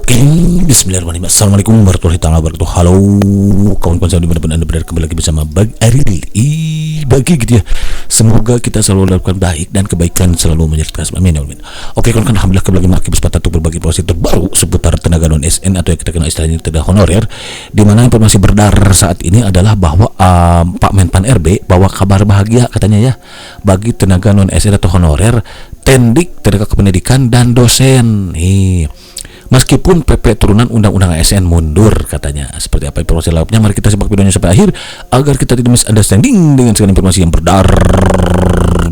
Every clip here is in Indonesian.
Oke, bismillahirrahmanirrahim. Assalamualaikum warahmatullahi wabarakatuh. Halo, kawan-kawan saya dimanapun Anda berada, kembali lagi bersama Bagi Aril. Bagi gitu ya. Semoga kita selalu melakukan baik dan kebaikan selalu menyertai kita. Amin ya Allah. Oke, kawan-kawan, alhamdulillah kembali lagi kesempatan untuk berbagi informasi terbaru seputar tenaga non SN atau yang kita kenal istilahnya tenaga honorer. Di mana informasi beredar saat ini adalah bahwa Pak Menpan RB bawa kabar bahagia katanya ya bagi tenaga non SN atau honorer, tendik, tenaga kependidikan dan dosen. Meskipun PP turunan Undang-Undang ASN mundur katanya. Seperti apa informasi lengkapnya? Mari kita simak videonya sampai akhir agar kita tidak misunderstanding dengan segala informasi yang beredar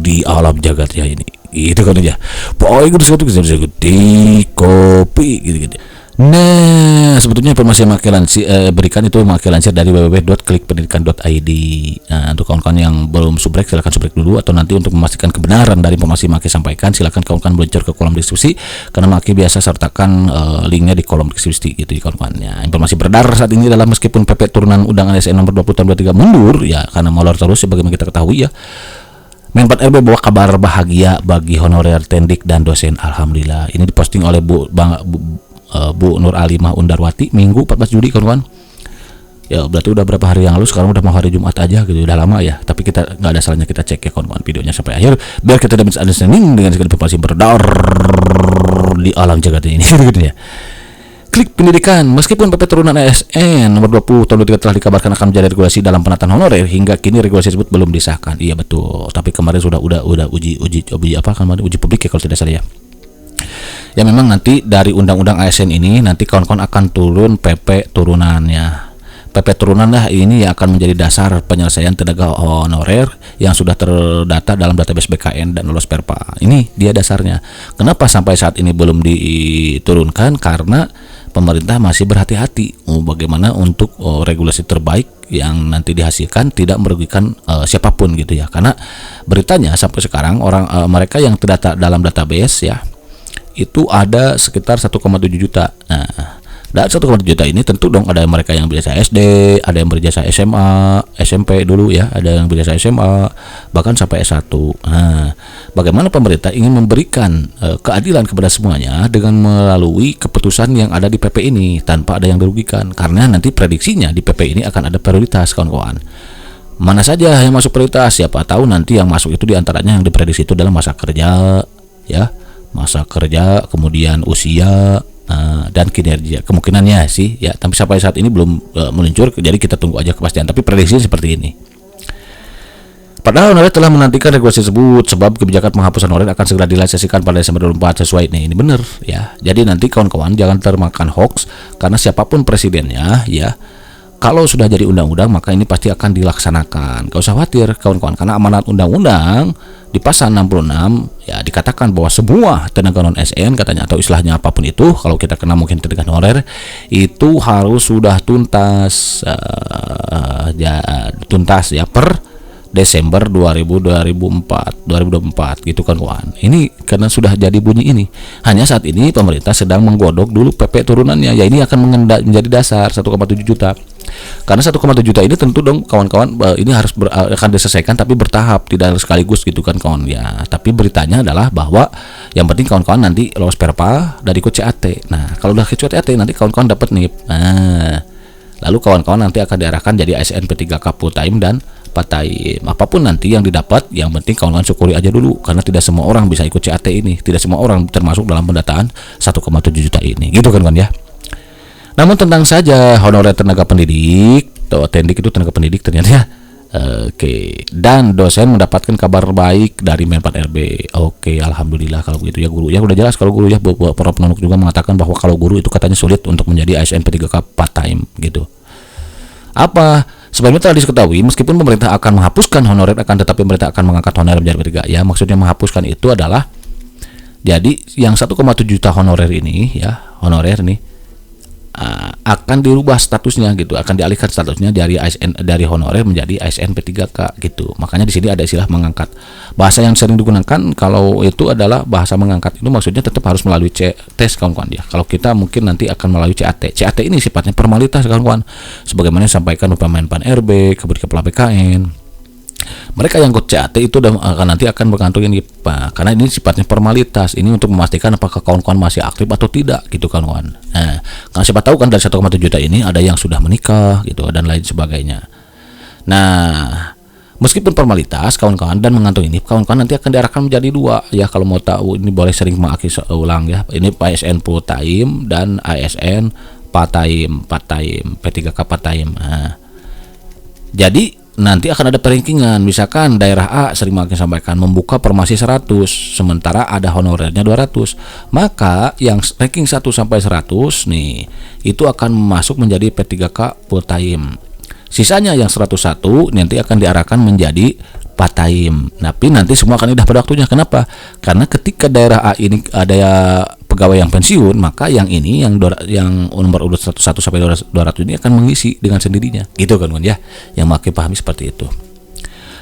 di alam jagat ya ini. Itu kan aja. Pokoknya itu sesuatu bisa di kopi gitu. Nah, sebetulnya informasi yang berikan itu lansir dari www.klikpendidikan.id. Nah, untuk kawan-kawan yang belum subrek, silakan subrek dulu, atau nanti untuk memastikan kebenaran dari informasi yang Maki sampaikan, silakan kawan-kawan meluncur ke kolom deskripsi, karena Maki biasa sertakan linknya di kolom deskripsi gitu kawan-kawan. Informasi beredar saat ini adalah meskipun PP turunan Undang-Undang ASN nomor 20 tahun 2023 mundur ya karena molor terus sebagaimana kita ketahui ya. Menpan RB bawa kabar bahagia bagi honorer, tendik dan dosen. Alhamdulillah. Ini diposting oleh Bu Nur Alimah Undarwati Minggu 14 Juli kawan-kawan. Ya berarti udah berapa hari yang lalu, sekarang udah mau hari Jumat aja gitu, udah lama ya. Tapi kita nggak ada salahnya kita cek ya kawan-kawan videonya sampai akhir biar kita dapat understanding dengan segala informasi beredar di alam jagat ini gitu ya. Klik pendidikan, meskipun PP turunan ASN nomor 20 tahun 2023 telah dikabarkan akan menjadi regulasi dalam penataan honorer, hingga kini regulasi tersebut belum disahkan. Iya betul, tapi kemarin sudah uji publik ya kalau tidak salah ya. Ya memang nanti dari undang-undang ASN ini nanti kawan-kawan akan turun PP turunannya. PP turunan lah ini yang akan menjadi dasar penyelesaian tenaga honorer yang sudah terdata dalam database BKN dan lolos Perpa. Ini dia dasarnya. Kenapa sampai saat ini belum diturunkan? Karena pemerintah masih berhati-hati bagaimana untuk regulasi terbaik yang nanti dihasilkan tidak merugikan siapapun gitu ya. Karena beritanya sampai sekarang mereka yang terdata dalam database ya itu ada sekitar 1,7 juta. Nah, dari 1,7 juta ini tentu dong ada mereka yang berjasa SD, ada yang berjasa SMA, SMP dulu ya, ada yang berjasa SMA, bahkan sampai S1. Nah, bagaimana pemerintah ingin memberikan keadilan kepada semuanya dengan melalui keputusan yang ada di PP ini tanpa ada yang dirugikan. Karena nanti prediksinya di PP ini akan ada prioritas kawan-kawan. Mana saja yang masuk prioritas, siapa tahu nanti yang masuk itu diantaranya yang diprediksi itu dalam masa kerja ya. Masa kerja, kemudian usia dan kinerja, kemungkinannya sih ya, tapi sampai saat ini belum meluncur, jadi kita tunggu aja kepastian, tapi prediksi seperti ini. Padahal honorer telah menantikan regulasi tersebut sebab kebijakan penghapusan honorer akan segera direalisasikan pada Desember 2024 sesuai ini benar ya. Jadi nanti kawan-kawan jangan termakan hoax, karena siapapun presidennya ya, kalau sudah jadi undang-undang maka ini pasti akan dilaksanakan. Gak usah khawatir kawan-kawan, karena amanat undang-undang di pasal 66 ya dikatakan bahwa semua tenaga non SN katanya, atau istilahnya apapun itu, kalau kita kena mungkin tenaga honorer itu harus sudah tuntas ya per Desember 2024 gitu kan kawan. Ini karena sudah jadi bunyi ini. Hanya saat ini pemerintah sedang menggodok dulu PP turunannya. Ya ini akan menjadi dasar 1,7 juta. Karena 1,7 juta ini tentu dong kawan-kawan ini harus akan diselesaikan tapi bertahap, tidak sekaligus gitu kan kawan ya. Tapi beritanya adalah bahwa yang penting kawan-kawan nanti lolos Perpa dari ikut CAT. Nah, kalau udah ikut CAT nanti kawan-kawan dapat NIP. Nah, lalu kawan-kawan nanti akan diarahkan jadi ASN P3K full time dan part-time. Apapun nanti yang didapat, yang penting kawan-kawan syukuri aja dulu, karena tidak semua orang bisa ikut CAT ini, tidak semua orang termasuk dalam pendataan 1,7 juta ini gitu kan ya. Namun tentang saja honorer tenaga pendidik atau tendik itu tenaga pendidik ternyata ya. Oke, dan dosen mendapatkan kabar baik dari Menpan RB. Oke, alhamdulillah kalau begitu ya. Guru ya udah jelas, kalau guru ya, para penunjuk juga mengatakan bahwa kalau guru itu katanya sulit untuk menjadi ASN P3K part-time gitu. Apa? Sebelumnya telah diketahui meskipun pemerintah akan menghapuskan honorer, akan tetapi pemerintah akan mengangkat honorer menjadi P3K. Ya, maksudnya menghapuskan itu adalah jadi yang 1,7 juta honorer ini ya, honorer nih akan dirubah statusnya gitu, akan dialihkan statusnya dari ASN, dari honorer menjadi ASN P3K gitu. Makanya di sini ada istilah mengangkat. Bahasa yang sering digunakan kalau itu adalah bahasa mengangkat, itu maksudnya tetap harus melalui tes kawan-kawan ya. Kalau kita mungkin nanti akan melalui CAT. CAT ini sifatnya formalitas kawan-kawan, sebagaimana disampaikan oleh Menpan RB, Kepala BKN. Mereka yang ikut CAT itu nanti akan bergantung ini Pak, karena ini sifatnya formalitas. Ini untuk memastikan apakah kawan-kawan masih aktif atau tidak gitu kawan-kawan. Nah, karena siapa tahu kan dari 1,7 juta ini ada yang sudah menikah gitu dan lain sebagainya. Nah, meskipun formalitas kawan-kawan dan mengantung ini, kawan-kawan nanti akan diarahkan menjadi dua ya. Kalau mau tahu ini boleh sering mengakses ulang ya. Ini ASN full time dan ASN part time P3K part time. Nah, jadi nanti akan ada perankingan. Misalkan daerah A sering makin sampaikan membuka formasi 100, sementara ada honorernya 200. Maka yang ranking 1 sampai 100 nih itu akan masuk menjadi P3K full time. Sisanya yang 101 nanti akan diarahkan menjadi part time. Tapi nanti semua akan indah pada waktunya. Kenapa? Karena ketika daerah A ini ada pegawai yang pensiun, maka yang ini yang nomor urut 101 sampai 200 ini akan mengisi dengan sendirinya. Gitu kan ya. Yang makin pahami seperti itu.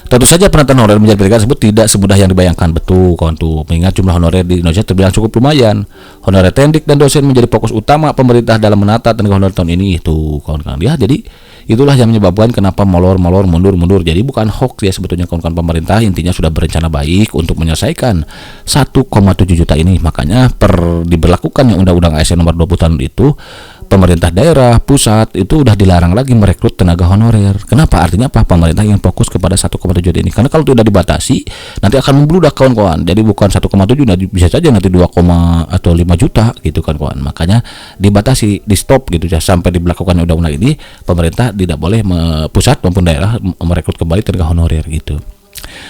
Tentu saja penataan honorer menjadi P3K tersebut tidak semudah yang dibayangkan. Betul kawan tuh. Mengingat jumlah honorer di Indonesia terbilang cukup lumayan. Honorer tendik dan dosen menjadi fokus utama pemerintah dalam menata tenaga honorer tahun ini. Itu kawan-kawan ya. Jadi itulah yang menyebabkan kenapa molor mundur. Jadi bukan hoax ya sebetulnya kawan-kawan. Pemerintah intinya sudah berencana baik untuk menyelesaikan 1,7 juta ini. Makanya diberlakukannya Undang-Undang ASN nomor 20 tahun itu, pemerintah daerah, pusat itu udah dilarang lagi merekrut tenaga honorer. Kenapa? Artinya apa? Pemerintah ingin fokus kepada 1,7 juta ini. Karena kalau tidak dibatasi, nanti akan membludak kawan-kawan. Jadi bukan 1,7, bisa saja nanti 2, atau 5 juta gitu kan kawan. Makanya dibatasi, di stop gitu ya sampai diberlakukan undang-undang ini. Pemerintah tidak boleh pusat maupun daerah merekrut kembali tenaga honorer gitu.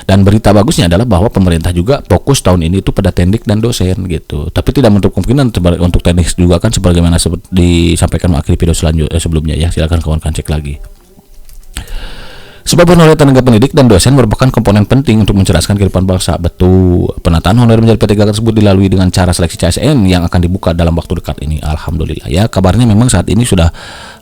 Dan berita bagusnya adalah bahwa pemerintah juga fokus tahun ini itu pada tendik dan dosen gitu. Tapi tidak menutup kemungkinan untuk tendik juga kan sebagaimana disampaikan akhir video sebelumnya ya. Silakan kawan-kawan cek lagi. Sebab honorer tenaga pendidik dan dosen merupakan komponen penting untuk mencerdaskan kehidupan bangsa. Betul. Penataan honorer menjadi P3K tersebut dilalui dengan cara seleksi CSN yang akan dibuka dalam waktu dekat ini. Alhamdulillah ya. Kabarnya memang saat ini sudah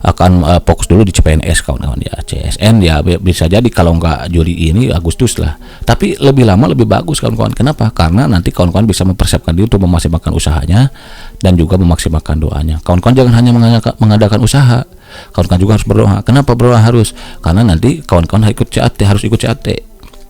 akan fokus dulu di CPNS kawan-kawan ya. CSN ya bisa jadi kalau nggak Juli ini Agustus lah. Tapi lebih lama lebih bagus kawan-kawan. Kenapa? Karena nanti kawan-kawan bisa mempersiapkan diri untuk memaksimalkan usahanya dan juga memaksimalkan doanya. Kawan-kawan jangan hanya mengadakan usaha. Kawan-kawan juga harus berdoa. Kenapa berdoa harus? Karena nanti kawan-kawan harus ikut CAT.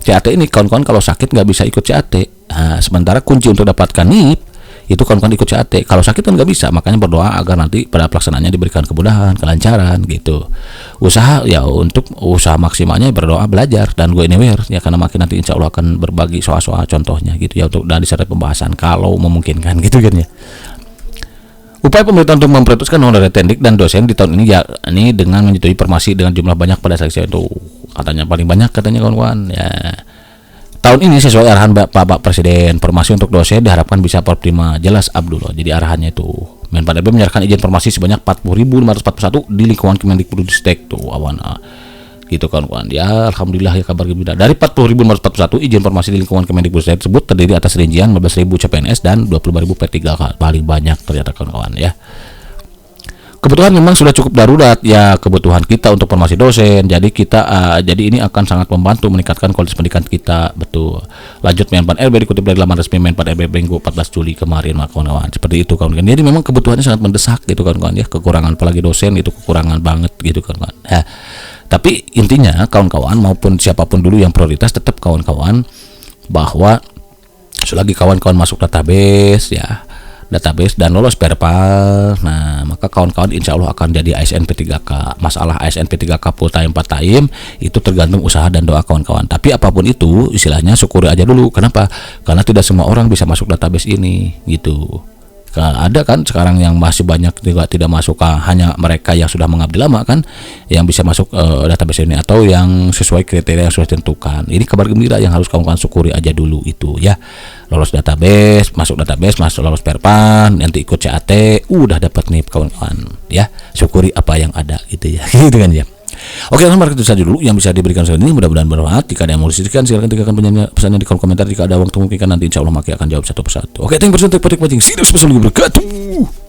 CAT ini kawan-kawan kalau sakit nggak bisa ikut CAT. Nah, sementara kunci untuk dapatkan NIP itu kawan-kawan ikut CAT. Kalau sakit kan nggak bisa. Makanya berdoa agar nanti pada pelaksanaannya diberikan kemudahan, kelancaran gitu. Usaha ya untuk usaha maksimalnya berdoa, belajar dan go anywhere ya, karena makin nanti insya Allah akan berbagi soal-soal contohnya gitu ya untuk dari disertai pembahasan kalau memungkinkan gitu kan ya. Upaya pemerintah untuk memprioritaskan honorer tendik dan dosen di tahun ini ya ini dengan menyetujui formasi dengan jumlah banyak pada seleksi itu katanya paling banyak katanya kawan-kawan ya. Tahun ini sesuai arahan Bapak Presiden, formasi untuk dosen diharapkan bisa per 5 jelas Abdullah. Jadi arahannya itu Menpan RB menyerahkan izin formasi sebanyak 40.541 di lingkungan Kemendikbudristek tuh awan gitu kawan-kawan ya. Alhamdulillah ya kabar gembira. Dari 40.541 izin formasi di lingkungan Kemendikbudristek tersebut terdiri atas rincian 15.000 CPNS dan 20.000 P3K. Paling banyak ternyata kawan-kawan ya. Kebutuhan memang sudah cukup darurat ya, kebutuhan kita untuk formasi dosen. Jadi jadi ini akan sangat membantu meningkatkan kualitas pendidikan kita. Betul. Lanjut Menpan RB dikutip dari laman resmi Menpan RB Minggu 14 Juli kemarin kawan-kawan. Seperti itu kawan-kawan. Jadi memang kebutuhannya sangat mendesak gitu kawan-kawan ya. Kekurangan apalagi dosen itu kekurangan banget gitu kawan-kawan. Ya. Tapi intinya kawan-kawan maupun siapapun dulu yang prioritas tetap kawan-kawan bahwa selagi kawan-kawan masuk database ya, database dan lolos perpal, nah maka kawan-kawan insya Allah akan jadi ASN P3K. Masalah ASN P3K full time part time itu tergantung usaha dan doa kawan-kawan. Tapi apapun itu istilahnya syukuri aja dulu. Kenapa? Karena tidak semua orang bisa masuk database ini gitu. Ada kan sekarang yang masih banyak juga tidak masuk, hanya mereka yang sudah mengabdi lama kan yang bisa masuk database ini atau yang sesuai kriteria yang sudah ditentukan. Ini kabar gembira yang harus kawan-kawan syukuri aja dulu itu ya. Lolos database, masuk lolos perpan, nanti ikut CAT, udah dapat nih kawan-kawan ya. Syukuri apa yang ada gitu ya. Gitu kan ya. Oke, mari itu saja dulu yang bisa diberikan saat ini. Mudah-mudahan bermanfaat. Jika ada yang mau disisihkan, silakan tinggalkan pesannya di kolom komentar. Jika ada waktu mungkin nanti insya Allah Maki akan jawab satu persatu. Oke, thank you for watching. See you next episode.